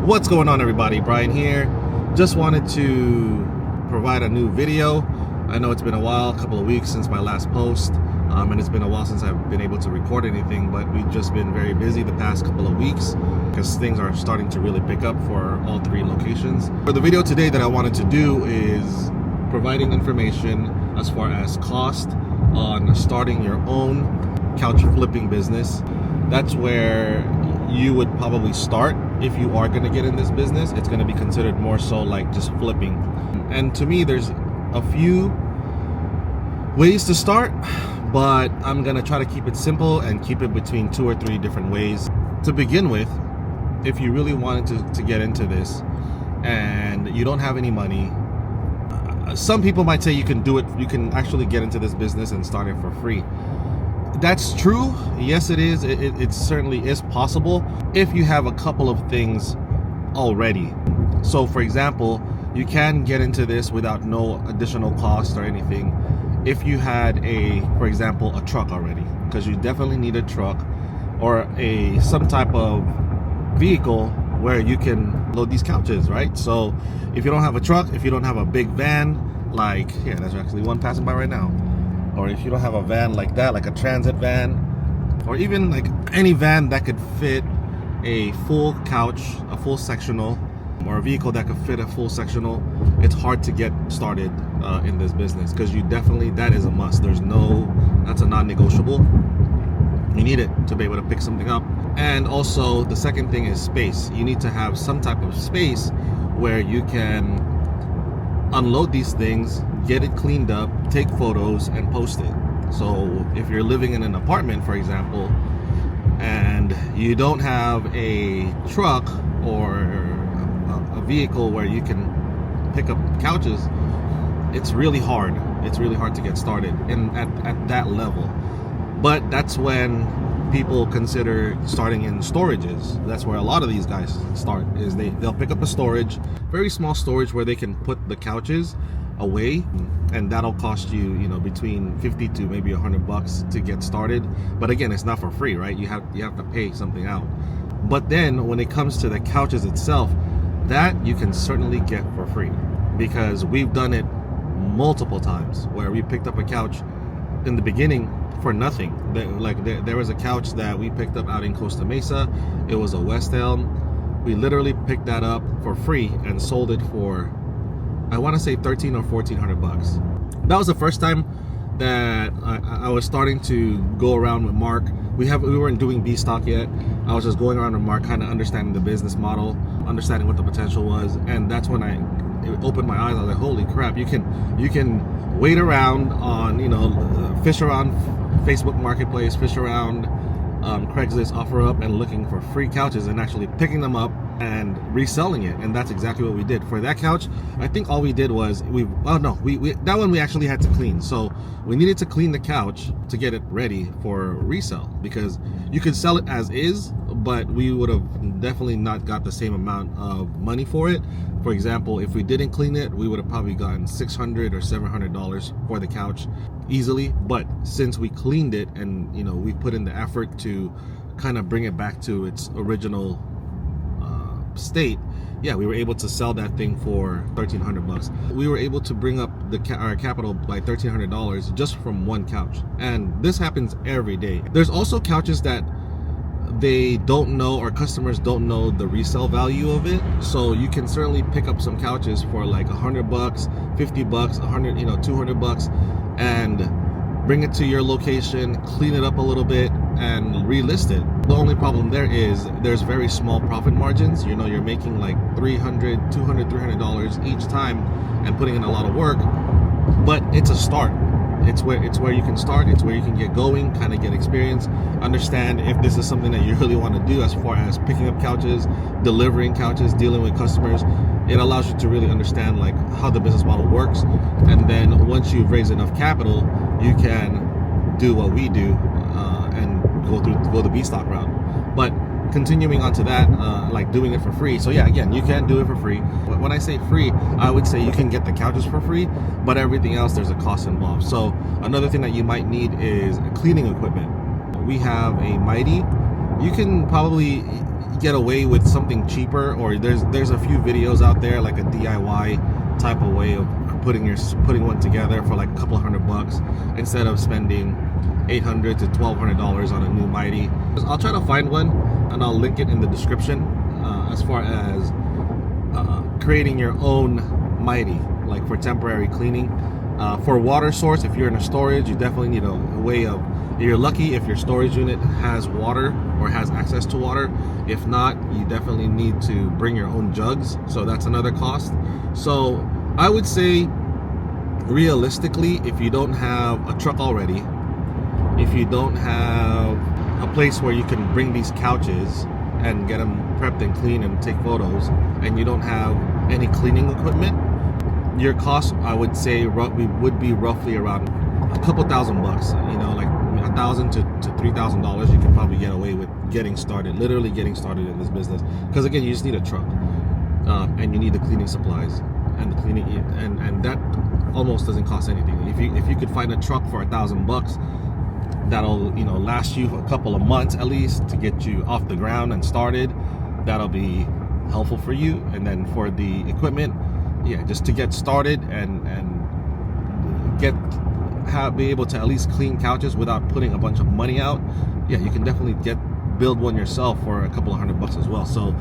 What's going on, everybody? Brian here. Just wanted to provide a new video. I know it's been a while, a couple of weeks since my last post, and it's been a while since I've been able to record anything, but we've just been very busy the past couple of weeks because things are starting to really pick up for all three locations. For the video today that I wanted to do is providing information as far as cost on starting your own couch flipping business. That's where you would probably start if you are going to get in this business. It's going to be considered more so like just flipping. And to me, there's a few ways to start, but I'm going to try to keep it simple and keep it between 2 or 3 different ways. To begin with, if you really wanted to get into this and you don't have any money, some people might say you can do it, you can actually get into this business and start it for free. That's true. Yes, it is. It certainly is possible if you have a couple of things already. So for example, you can get into this without no additional cost or anything if you had for example, a truck already, because you definitely need a truck or some type of vehicle where you can load these couches, right? So if you don't have a truck, if you don't have a big van, like here, there's actually one passing by right now, or if you don't have a van like that, like a transit van, or even like any van that could fit a full couch, a full sectional, or a vehicle that could fit a full sectional, it's hard to get started in this business, because that is a must. That's a non-negotiable. You need it to be able to pick something up. And also the second thing is space. You need to have some type of space where you can unload these things, get it cleaned up, take photos, and post it. So if you're living in an apartment, for example, and you don't have a truck or a vehicle where you can pick up couches, it's really hard. It's really hard to get started at that level. But that's when people consider starting in storages. That's where a lot of these guys start, is they'll pick up a storage, very small storage, where they can put the couches away, and that'll cost you, between 50 to maybe $100 to get started. But again, it's not for free, right? You have to pay something out. But then when it comes to the couches itself, that you can certainly get for free, because we've done it multiple times where we picked up a couch in the beginning for nothing. There was a couch that we picked up out in Costa Mesa. It was a West Elm. We literally picked that up for free and sold it for, I want to say, $1,300 or $1,400. That was the first time that I was starting to go around with Mark. We weren't doing B stock yet. I was just going around with Mark, kind of understanding the business model, understanding what the potential was, and that's when it opened my eyes. I was like, holy crap, you can wait around on, fish around Facebook Marketplace, fish around Craigslist, OfferUp, and looking for free couches and actually picking them up and reselling it. And that's exactly what we did for that couch. I think all we did was that one we actually had to clean. So we needed to clean the couch to get it ready for resale, because you could sell it as is, but we would have definitely not got the same amount of money for it. For example, if we didn't clean it, we would have probably gotten $600 or $700 for the couch easily. But since we cleaned it and we put in the effort to kind of bring it back to its original state, we were able to sell that thing for $1,300. We were able to bring up our capital by $1,300 just from one couch, and this happens every day. There's also couches that they don't know, or customers don't know the resale value of it, so you can certainly pick up some couches for like $100, $50, $100, $200, and bring it to your location, clean it up a little bit, and relist it. The only problem there is there's very small profit margins. You're making like $300, $300 each time and putting in a lot of work, but it's a start. It's where you can start. It's where you can get going, kind of get experience, understand if this is something that you really want to do as far as picking up couches, delivering couches, dealing with customers. It allows you to really understand like how the business model works, and then once you've raised enough capital, you can do what we do and go the B stock route. But continuing on to that, like doing it for free. So again, you can do it for free. But when I say free, I would say you can get the couches for free, but everything else, there's a cost involved. So another thing that you might need is cleaning equipment. We have a Mighty. You can probably get away with something cheaper, or there's a few videos out there like a DIY type of way of putting one together for like a couple $100 instead of spending $800 to $1,200 on a new Mighty. I'll try to find one and I'll link it in the description as far as creating your own Mighty, like for temporary cleaning. For water source, if you're in a storage, you definitely need a way of, you're lucky if your storage unit has water or has access to water. If not, you definitely need to bring your own jugs, so that's another cost. So I would say realistically, if you don't have a truck already, if you don't have a place where you can bring these couches and get them prepped and clean and take photos, and you don't have any cleaning equipment, your cost, I would say, would be roughly around a couple $1,000. You know, like $1,000 to $3,000. You can probably get away with getting started, literally getting started in this business. Because again, you just need a truck, and you need the cleaning supplies, and the cleaning, and that almost doesn't cost anything. If you could find a truck for $1,000, that'll, you know, last you a couple of months at least to get you off the ground and started. That'll be helpful for you. And then for the equipment, yeah, just to get started and be able to at least clean couches without putting a bunch of money out. Yeah, you can definitely build one yourself for a couple of $100 as well. So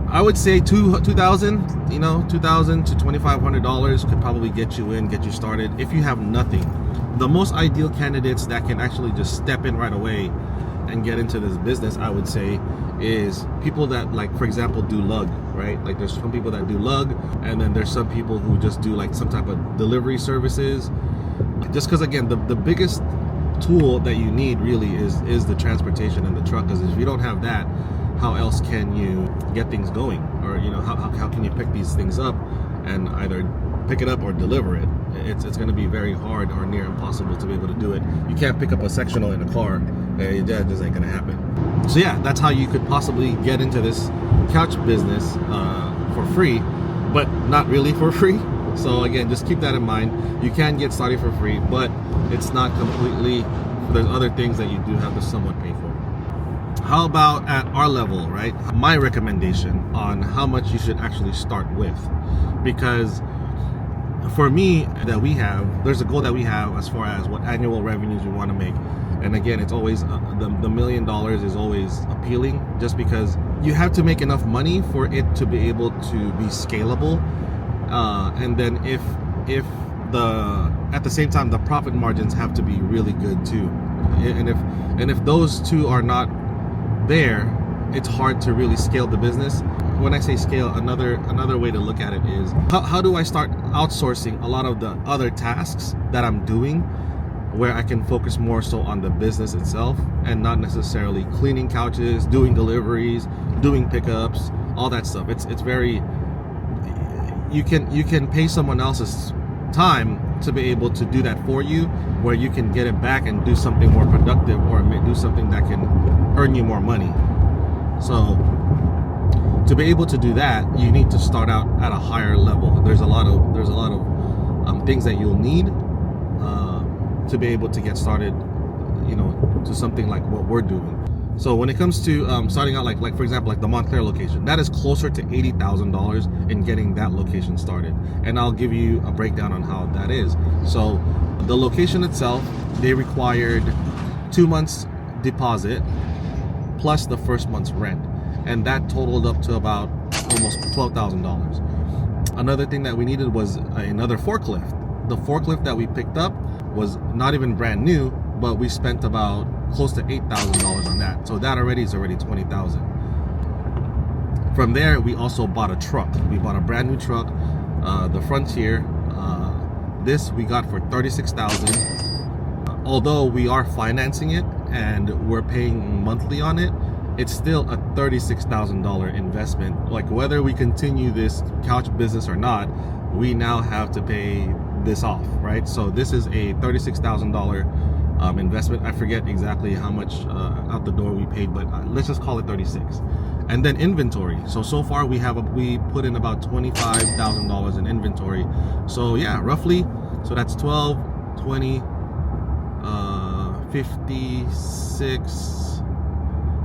I would say $2,000, you know, $2,000 to $2,500 could probably get you started if you have nothing. The most ideal candidates that can actually just step in right away and get into this business, I would say, is people that, like, for example, do lug, right? Like, there's some people that do lug, and then there's some people who just do like some type of delivery services. Just because, again, the biggest tool that you need really is the transportation and the truck. Because if you don't have that, how else can you get things going? Or, you know, how can you pick these things up and either pick it up or deliver it? It's going to be very hard or near impossible to be able to do it. You can't pick up a sectional in a car. That just ain't going to happen. So yeah, that's how you could possibly get into this couch business for free, but not really for free. So again, just keep that in mind. You can get started for free, but it's not completely, there's other things that you do have to somewhat pay for. How about at our level, right? My recommendation on how much you should actually start with. Because for me, there's a goal that we have as far as what annual revenues we want to make. And again, it's always the $1 million is always appealing, just because you have to make enough money for it to be able to be scalable. And then at the same time, the profit margins have to be really good too. And if those two are not there, it's hard to really scale the business. When I say scale, another way to look at it is how do I start outsourcing a lot of the other tasks that I'm doing, where I can focus more so on the business itself and not necessarily cleaning couches, doing deliveries, doing pickups, all that stuff. It's very, you can pay someone else's time to be able to do that for you, where you can get it back and do something more productive, or do something that can earn you more money. So to be able to do that, you need to start out at a higher level. There's a lot of things that you'll need to be able to get started, you know, to something like what we're doing. So when it comes to starting out, like for example, like the Montclair location, that is closer to $80,000 in getting that location started. And I'll give you a breakdown on how that is. So the location itself, they required 2 months deposit plus the first month's rent. And that totaled up to about almost $12,000. Another thing that we needed was another forklift. The forklift that we picked up was not even brand new, but we spent about close to $8,000 on that. So that is already $20,000. From there, we also bought a truck. We bought a brand new truck, the Frontier. This we got for $36,000. Although we are financing it and we're paying monthly on it, it's still a $36,000 investment. Like, whether we continue this couch business or not, we now have to pay this off, right? So this is a $36,000 investment. I forget exactly how much out the door we paid, but let's just call it 36. And then inventory. So far we put in about $25,000 in inventory. So yeah, roughly. So that's 12, 20, 56.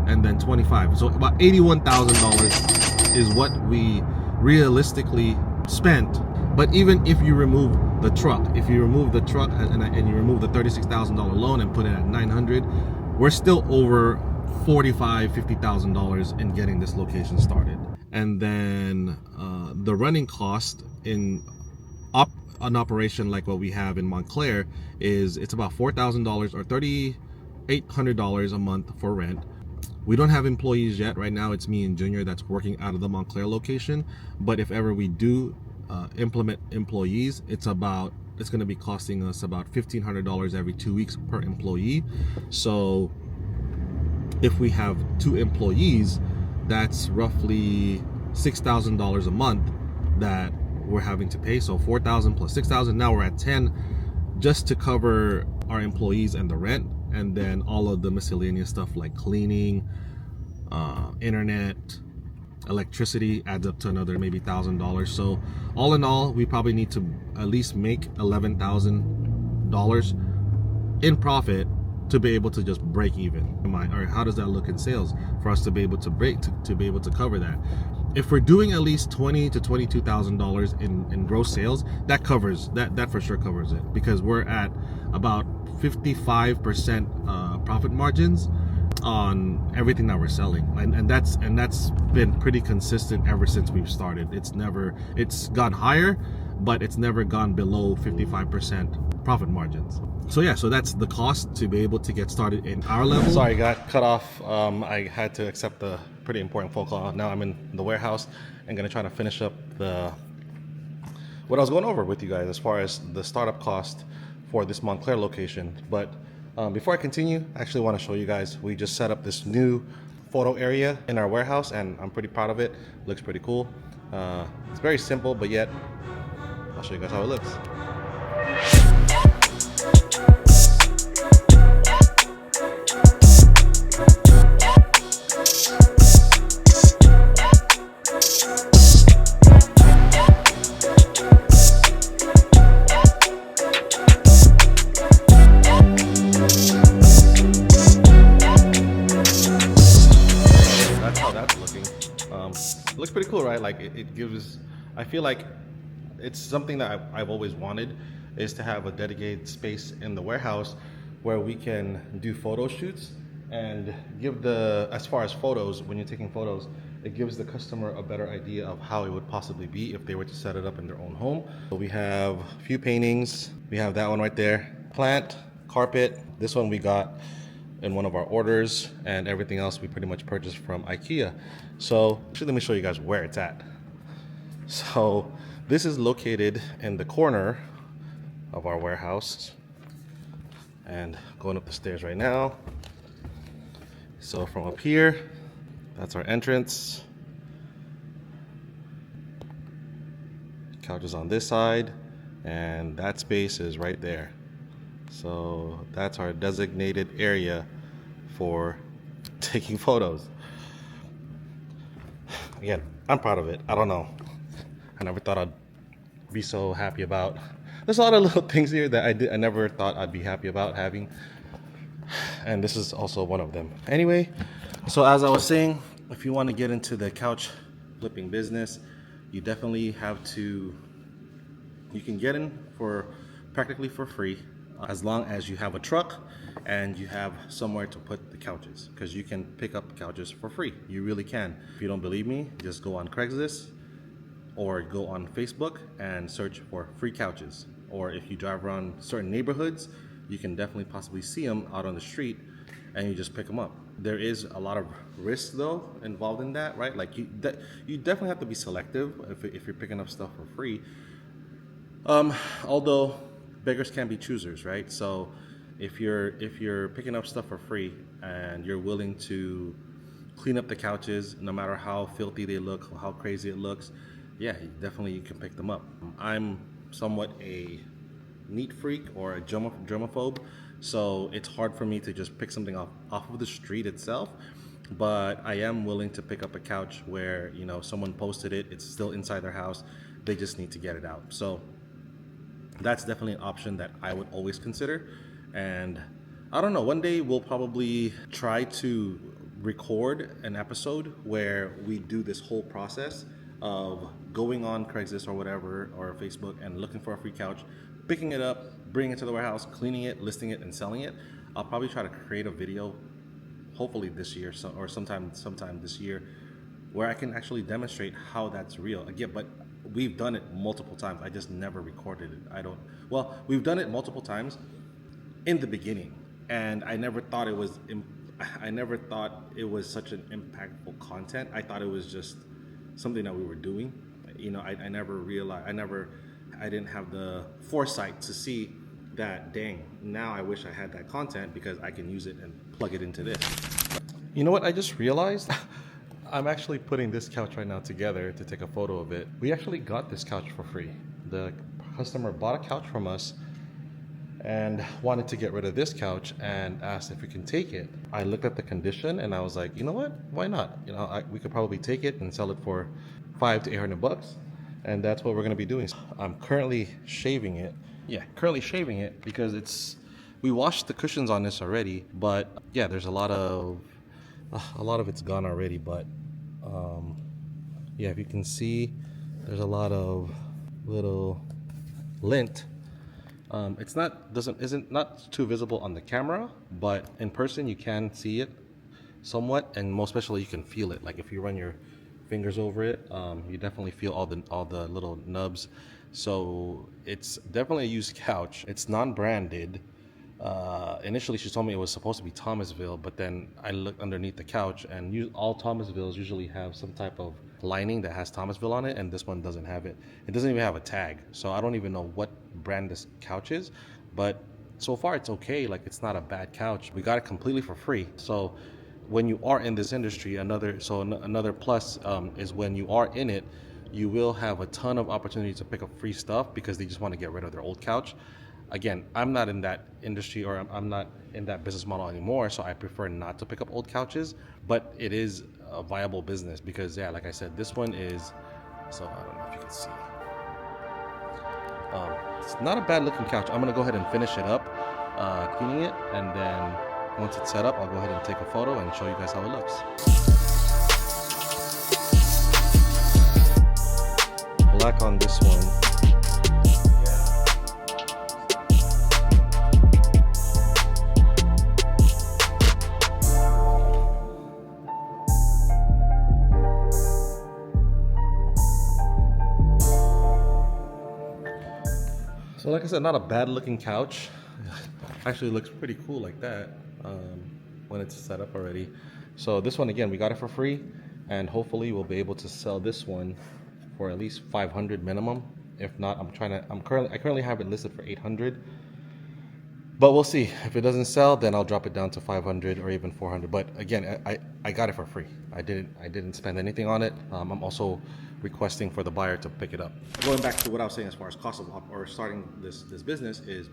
and then 25. So about $81,000 is what we realistically spent. But even if you remove the truck, and you remove the $36,000 loan and put it at 900, we're still over $50,000 in getting this location started. And then the running cost in an operation like what we have in Montclair it's about $4,000 or $3,800 a month for rent. We don't have employees yet. Right now it's me and Junior that's working out of the Montclair location, but if ever we do implement employees, it's going to be costing us about $1,500 every 2 weeks per employee. So if we have 2 employees, that's roughly $6,000 a month that we're having to pay. So 4,000 plus 6,000, now we're at 10 just to cover our employees and the rent, and then all of the miscellaneous stuff like cleaning, internet, electricity adds up to another maybe $1,000. So all in all, we probably need to at least make $11,000 in profit to be able to just break even. Or how does that look in sales for us to be able to to be able to cover that? If we're doing at least $20,000 to $22,000 in gross sales, that covers that for sure covers it, because we're at about 55% profit margins on everything that we're selling, and that's been pretty consistent ever since we've started. It's gone higher, but it's never gone below 55% profit margins. So yeah, so that's the cost to be able to get started in our level. Sorry, got cut off. I had to accept a pretty important phone call. Now I'm in the warehouse and gonna try to finish up what I was going over with you guys as far as the startup cost for this Montclair location. But before I continue, I actually want to show you guys, we just set up this new photo area in our warehouse, and I'm pretty proud of it. Looks pretty cool. It's very simple, but yet I'll show you guys how it looks. It looks pretty cool, right? Like it gives, I feel like it's something that I've always wanted, is to have a dedicated space in the warehouse where we can do photo shoots and give as far as photos, when you're taking photos, it gives the customer a better idea of how it would possibly be if they were to set it up in their own home. So we have a few paintings. We have that one right there, plant, carpet. This one we got in one of our orders, and everything else we pretty much purchased from IKEA. So actually, let me show you guys where it's at. So this is located in the corner of our warehouse, and going up the stairs right now. So from up here, that's our entrance. Couches on this side, and that space is right there. So that's our designated area for taking photos. Again, I'm proud of it. I don't know, I never thought I'd be so happy about. There's a lot of little things here that I never thought I'd be happy about having, and this is also one of them. Anyway, so as I was saying, if you want to get into the couch flipping business, you definitely have to, you can get in practically for free, as long as you have a truck and you have somewhere to put the couches, because you can pick up couches for free. You really can. If you don't believe me, just go on Craigslist or go on Facebook and search for free couches. Or if you drive around certain neighborhoods, you can definitely possibly see them out on the street, and you just pick them up. There is a lot of risk though involved in that, right? Like you definitely have to be selective if you're picking up stuff for free. Although beggars can be choosers, right? So if you're picking up stuff for free and you're willing to clean up the couches, no matter how filthy they look, how crazy it looks, yeah, definitely you can pick them up. I'm somewhat a neat freak or a germaphobe, so it's hard for me to just pick something off of the street itself. But I am willing to pick up a couch where, you know, someone posted it, it's still inside their house, they just need to get it out. So that's definitely an option that I would always consider. And I don't know, one day we'll probably try to record an episode where we do this whole process of going on Craigslist or whatever, or Facebook, and looking for a free couch, picking it up, bringing it to the warehouse, cleaning it, listing it, and selling it. I'll probably try to create a video, hopefully this year, or sometime this year, where I can actually demonstrate how that's real. Again, but we've done it multiple times. I just never recorded it. We've done it multiple times in the beginning, and I never thought it was such an impactful content. I thought it was just something that we were doing. I never realized, I didn't have the foresight to see that, dang, now I wish I had that content because I can use it and plug it into this. You know what I just realized? I'm actually putting this couch right now together to take a photo of it. We actually got this couch for free. The customer bought a couch from us and wanted to get rid of this couch and asked if we can take it. I looked at the condition and I was like, you know what? Why not? We could probably take it and sell it for $500 to $800, and that's what we're going to be doing. I'm currently shaving it. Because we washed the cushions on this already, but yeah, there's a lot of it's gone already. But yeah, if you can see, there's a lot of little lint. It's not too visible on the camera, but in person you can see it somewhat, and most especially you can feel it. Like if you run your fingers over it, you definitely feel all the little nubs. So it's definitely a used couch. It's non-branded. Initially she told me it was supposed to be Thomasville, but then I looked underneath the couch, and all Thomasvilles usually have some type of lining that has Thomasville on it, and this one doesn't have it. It doesn't even have a tag, so I don't even know what brand this couch is, but so far it's okay. Like, it's not a bad couch. We got it completely for free. So when you are in this industry, another plus is when you are in it, you will have a ton of opportunity to pick up free stuff because they just want to get rid of their old couch. Again, I'm not in that industry, or I'm not in that business model anymore, so I prefer not to pick up old couches, but it is a viable business because, yeah, like I said, this one is, so I don't know if you can see. It's not a bad looking couch. I'm gonna go ahead and finish it up, cleaning it, and then once it's set up, I'll go ahead and take a photo and show you guys how it looks. Black on this one. So like I said, not a bad looking couch. Actually looks pretty cool like that when it's set up already. So this one, again, we got it for free, and hopefully we'll be able to sell this one for at least $500 minimum. If not, I currently have it listed for $800, but we'll see. If it doesn't sell, then I'll drop it down to $500 or even $400. But again, I got it for free. I didn't spend anything on it. I'm also requesting for the buyer to pick it up. Going back to what I was saying as far as cost of or starting this business is,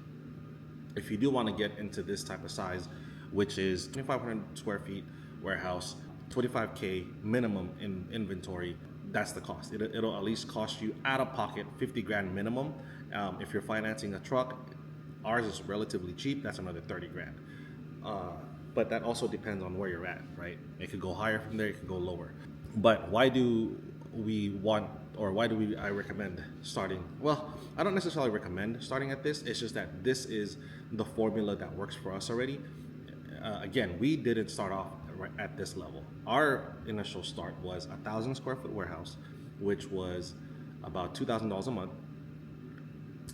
if you do want to get into this type of size, which is 2,500 square feet warehouse, 25K minimum in inventory, that's the cost. It'll at least cost you out of pocket 50 grand minimum. If you're financing a truck, ours is relatively cheap. That's another 30 grand. But that also depends on where you're at, right? It could go higher from there, it could go lower. But why do I recommend starting? Well, I don't necessarily recommend starting at this. It's just that this is the formula that works for us already. Again, we didn't start off at this level. Our initial start was 1,000 square foot warehouse, which was about $2,000 a month.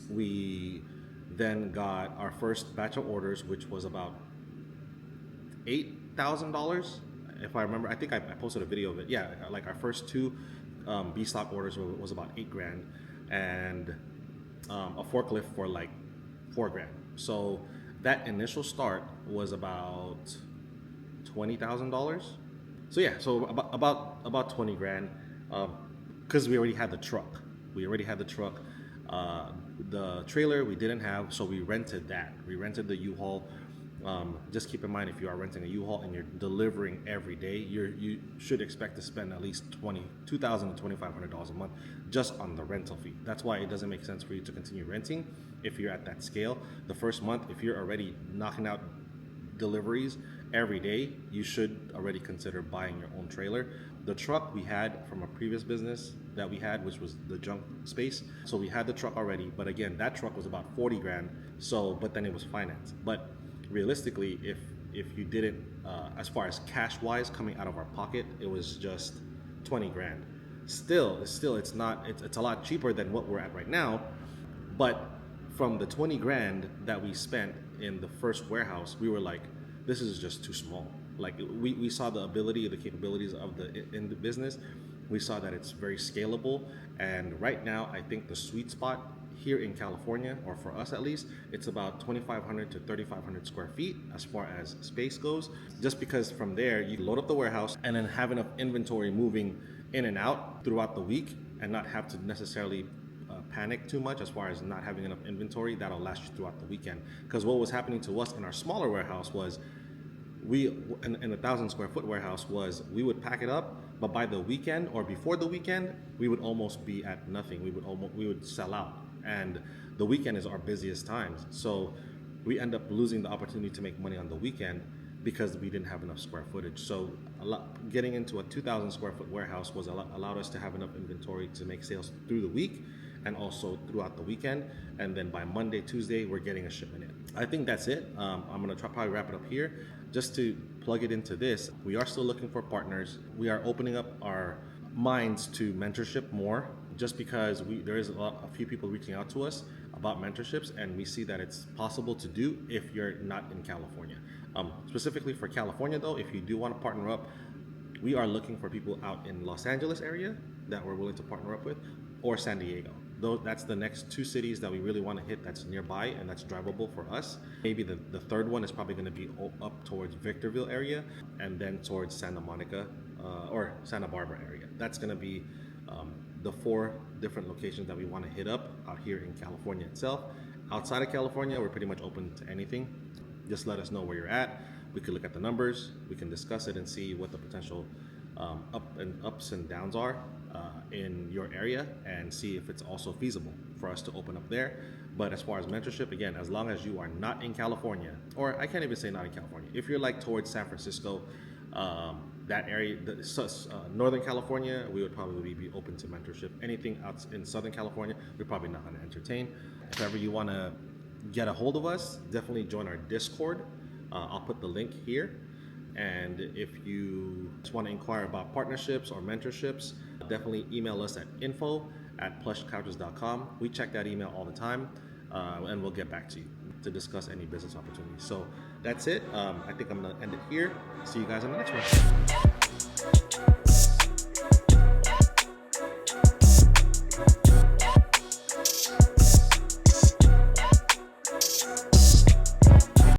We then got our first batch of orders, which was about $8,000, if I remember. I think I posted a video of it. Yeah, like our first two B stock orders was about 8 grand, and a forklift for like 4 grand. So that initial start was about $20,000. So yeah, so about 20 grand, because we already had the truck. The trailer we didn't have, so we rented that. We rented the U-Haul. Just keep in mind, if you are renting a U-Haul and you're delivering every day, you should expect to spend at least $2,000 to $2,500 a month just on the rental fee. That's why it doesn't make sense for you to continue renting if you're at that scale. The first month, if you're already knocking out deliveries every day, you should already consider buying your own trailer. The truck we had from a previous business that we had, which was the junk space. So we had the truck already, but again, that truck was about 40 grand. So, but then it was financed. But realistically, if you didn't, as far as cash wise coming out of our pocket, it was just 20 grand. Still, it's not, it's a lot cheaper than what we're at right now. But from the 20 grand that we spent in the first warehouse, we were like, this is just too small. Like we saw the ability, the capabilities of in the business. We saw that it's very scalable. And right now, I think the sweet spot here in California, or for us at least, it's about 2,500 to 3,500 square feet as far as space goes. Just because from there, you load up the warehouse and then have enough inventory moving in and out throughout the week and not have to necessarily panic too much as far as not having enough inventory that'll last you throughout the weekend. Because what was happening to us in our smaller warehouse was we in a 1,000 square foot warehouse was we would pack it up, but by the weekend or before the weekend, we would almost be at nothing. We would sell out, and the weekend is our busiest times. So we end up losing the opportunity to make money on the weekend because we didn't have enough square footage. So getting into a 2,000 square foot warehouse was allowed us to have enough inventory to make sales through the week and also throughout the weekend. And then by Monday, Tuesday, we're getting a shipment in. I think that's it. I'm gonna probably wrap it up here. Just to plug it into this, we are still looking for partners. We are opening up our minds to mentorship more, just because there is a few people reaching out to us about mentorships, and we see that it's possible to do if you're not in California. Specifically for California though, if you do want to partner up, we are looking for people out in Los Angeles area that we're willing to partner up with, or San Diego. That's the next two cities that we really want to hit that's nearby and that's drivable for us. Maybe the third one is probably going to be up towards Victorville area and then towards Santa Monica or Santa Barbara area. That's going to be the 4 different locations that we want to hit up out here in California itself. Outside of California, we're pretty much open to anything. Just let us know where you're at. We could look at the numbers, we can discuss it and see what the potential ups and downs are in your area, and see if it's also feasible for us to open up there. But as far as mentorship, again, as long as you are not in California, or I can't even say not in California, if you're like towards San Francisco, that area, Northern California, we would probably be open to mentorship. Anything out in Southern California, we're probably not going to entertain. If ever you want to get a hold of us, definitely join our Discord. I'll put the link here. And if you just want to inquire about partnerships or mentorships, definitely email us at info@plushcouches.com. We check that email all the time, and we'll get back to you to discuss any business opportunities. So that's it. I think I'm going to end it here. See you guys on the next one.